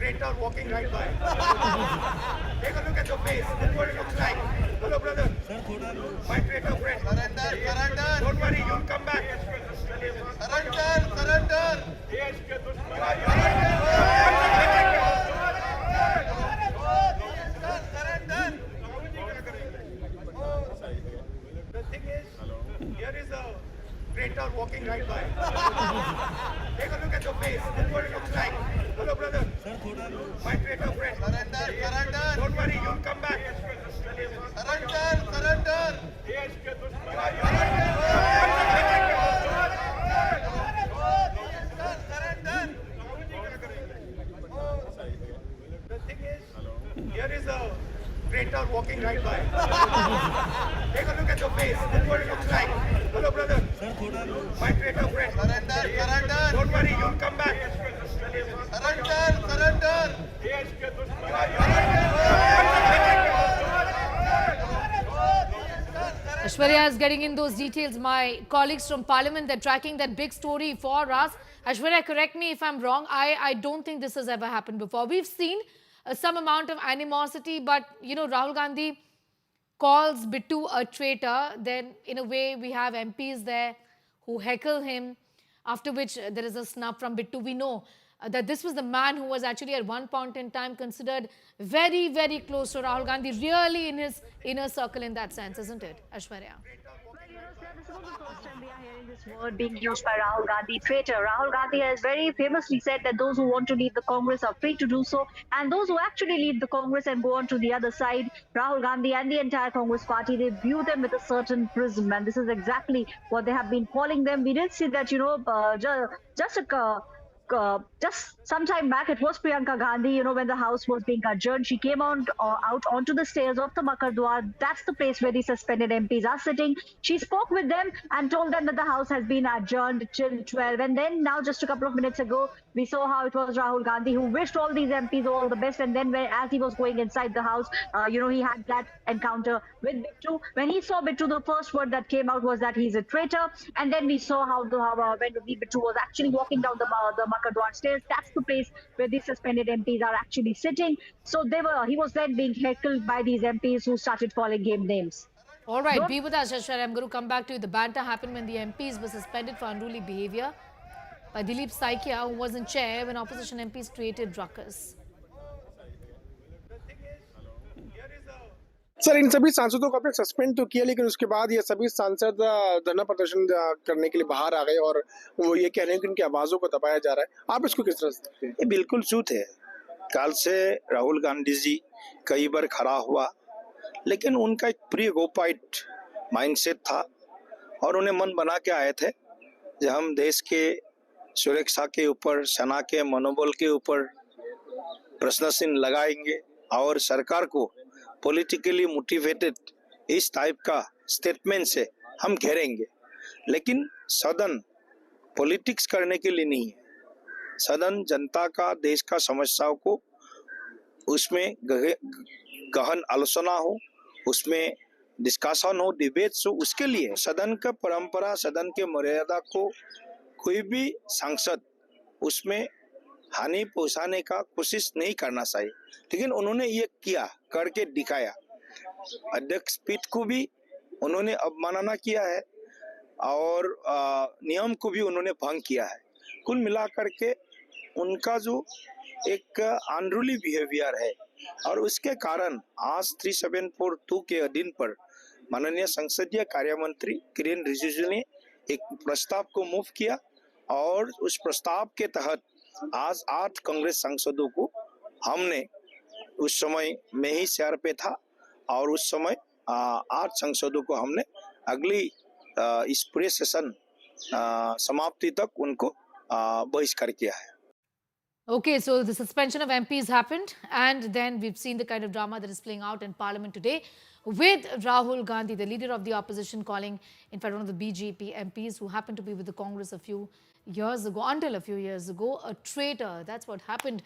traitor walking right by. Take a look at the face. This is what it looks like. Hello, brother. My traitor friend. Surrender, surrender. Don't worry, you'll come back. Surrender, surrender. Surrender. The thing is, here is a traitor walking right by. Take a look at the face. This is what it looks like. Hello, brother. My traitor friend. Surrender, surrender. Don't worry, you'll come back. Surrender, surrender. Surrender. The thing is, here is a traitor walking right by. Take a look at the face. This is what it looks like. Hello, brother. My traitor friend. Surrender, surrender. Don't worry, you'll come back. Surrender, surrender. Aishwarya is getting in those details. My colleagues from Parliament, they're tracking that big story for us. Aishwarya, correct me if I'm wrong. I don't think this has ever happened before. We've seen some amount of animosity, but, you know, Rahul Gandhi calls Bittu a traitor. Then, in a way, we have MPs there who heckle him, after which there is a snub from Bittu. We know that this was the man who was actually at one point in time considered very, very close to Rahul Gandhi, really in his inner circle in that sense, isn't it, Aishwarya? Well, you know, sir, this is not the first time we are hearing this word being used by Rahul Gandhi, traitor. Rahul Gandhi has very famously said that those who want to leave the Congress are free to do so, and those who actually leave the Congress and go on to the other side, Rahul Gandhi and the entire Congress party, they view them with a certain prism, and this is exactly what they have been calling them. We did see that, you know, just some time back, it was Priyanka Gandhi, you know, when the house was being adjourned, she came out onto the stairs of the Makardwar. That's the place where the suspended MPs are sitting. She spoke with them and told them that the house has been adjourned till 12. And then now, just a couple of minutes ago, we saw how it was Rahul Gandhi who wished all these MPs all the best. And then as he was going inside the house, you know, he had that encounter with Bittu. When he saw Bittu, the first word that came out was that he's a traitor. And then we saw how when Bittu was actually walking down the Makardwar stairs. That's the place where the suspended MPs are actually sitting. So he was then being heckled by these MPs who started calling him names. All right, be with us, Aishwarya. I'm going to come back to you. The banter happened when the MPs were suspended for unruly behavior by Dilip Saikia, who was in chair when opposition MPs created ruckus. Sir इन सभी सांसदों को आपने suspend तो किया, लेकिन उसके बाद ये सभी सांसद धरना प्रदर्शन करने के लिए बाहर आ गए और वो ये कह रहे हैं कि उनकी आवाजों को दबाया जा रहा है। आप इसको किस तरह से देखते हैं? ये बिल्कुल झूठ है। कल से राहुल गांधी जी कई बार खड़ा हुआ, लेकिन उनका एक प्री गोपाइट माइंडसेट था और उन्हें मन बना के आए थे कि हम देश के सुरक्षा के ऊपर, सेना के मनोबल के ऊपर प्रश्न चिन्ह लगाएंगे और सरकार को पॉलिटिकली मोटिवेटेड इस टाइप का स्टेटमेंट से हम घेरेंगे। लेकिन सदन पॉलिटिक्स करने के लिए नहीं है। सदन जनता का, देश का समस्याओं को उसमें गहन आलोचना हो, उसमें डिस्कशन हो, डिबेट्स हो, उसके लिए सदन का परंपरा, सदन के मर्यादा को कोई भी सांसद उसमें हानि पहुंचाने का कोशिश नहीं करना चाहिए। लेकिन उन्होंने ये किया, करके दिखाया। अध्यक्ष पीठ को भी उन्होंने अवमानना किया है और नियम को भी उन्होंने भंग किया है। कुल मिलाकर के उनका जो एक अनरूली बिहेवियर है और उसके कारण आज 3742 के अधीन पर माननीय संसदीय कार्य मंत्री किरेन रिजिजू ने एक प्रस्ताव को मूव किया और उस प्रस्ताव के तहत आज 8 कांग्रेस सांसदों को हमने, उस समय मैं ही शेयर पे था और उस समय 8 सांसदों को हमने अगली इस पूरे सेशन समाप्ति तक उनको बहिष्कार किया है। Okay, so the suspension of MPs happened, and then we've seen the kind of drama that is playing out in Parliament today with Rahul Gandhi, the leader of the opposition, calling, in fact, one of the BJP MPs who happened to be with the Congress a few years ago, until a few years ago, a traitor. That's what happened.